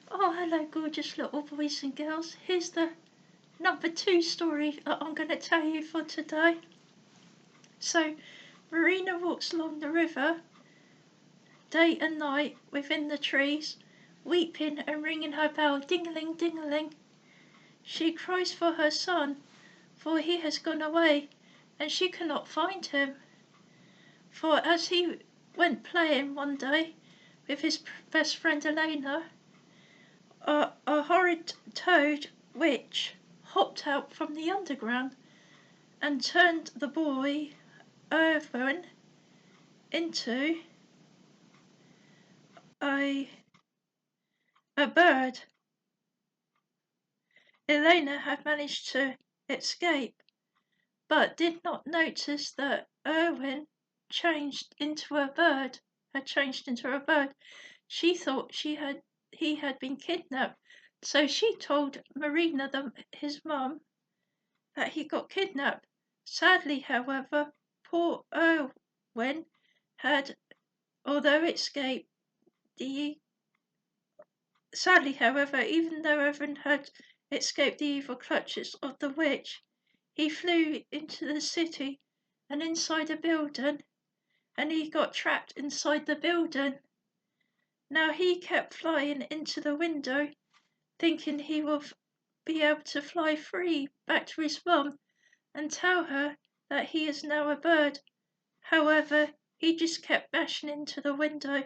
Oh, hello, gorgeous little boys and girls. Here's the number 2 story that I'm going to tell you for today. So, Marina walks along the river, day and night, within the trees, weeping and ringing her bell, ding-a-ling, ding-a-ling. She cries for her son, for he has gone away, and she cannot find him. For as he went playing one day with his best friend Elena, a horrid toad witch hopped out from the underground and turned the boy Erwin into a bird. Elena had managed to escape, but did not notice that Erwin changed into a bird. She thought he had been kidnapped, so she told Marina, his mum, that he got kidnapped. Sadly, however, poor Erwin had, although escaped the Sadly, however, even though Erwin had escaped the evil clutches of the witch, he flew into the city and inside a building, and he got trapped inside the building. Now he kept flying into the window, thinking he will be able to fly free back to his mum and tell her that he is now a bird. However, he just kept bashing into the window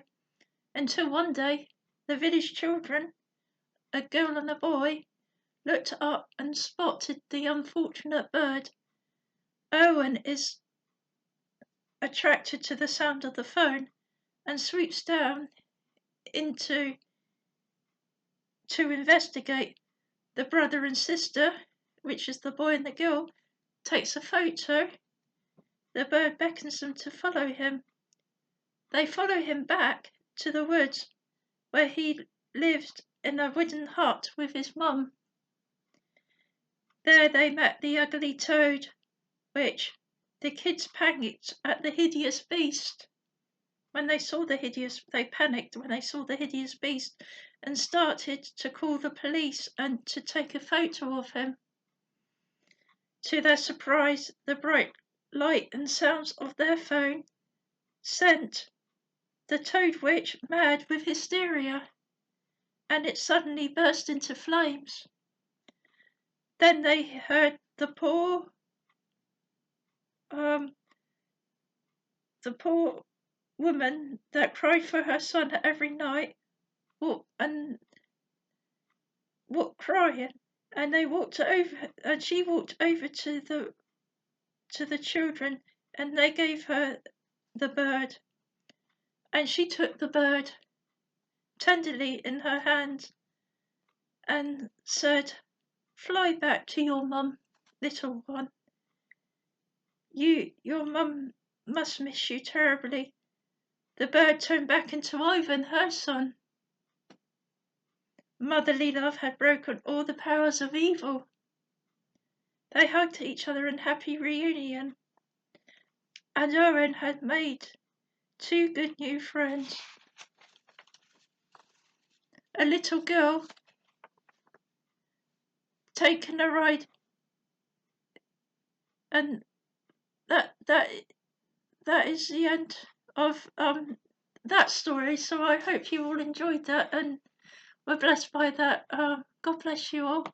until one day the village children, a girl and a boy, looked up and spotted the unfortunate bird. Owen is attracted to the sound of the phone and swoops down to investigate. The brother and sister, which is the boy and the girl, takes a photo. The bird beckons them to follow him. They follow him back to the woods where he lived in a wooden hut with his mum. There they met the ugly toad, which the kids panicked at the hideous beast. They panicked when they saw the hideous beast and started to call the police and to take a photo of him. To their surprise, the bright light and sounds of their phone sent the toad witch mad with hysteria, and it suddenly burst into flames. Then they heard the poor woman that cried for her son every night crying, and she walked over to the children, and they gave her the bird, and she took the bird tenderly in her hands and said, "Fly back to your mum, little one. Your mum must miss you terribly." The bird turned back into Ivan, her son. Motherly love had broken all the powers of evil. They hugged each other in happy reunion, and Owen had made 2 good new friends. A little girl taking a ride, and that is the end of that story. So I hope you all enjoyed that and were blessed by that. God bless you all.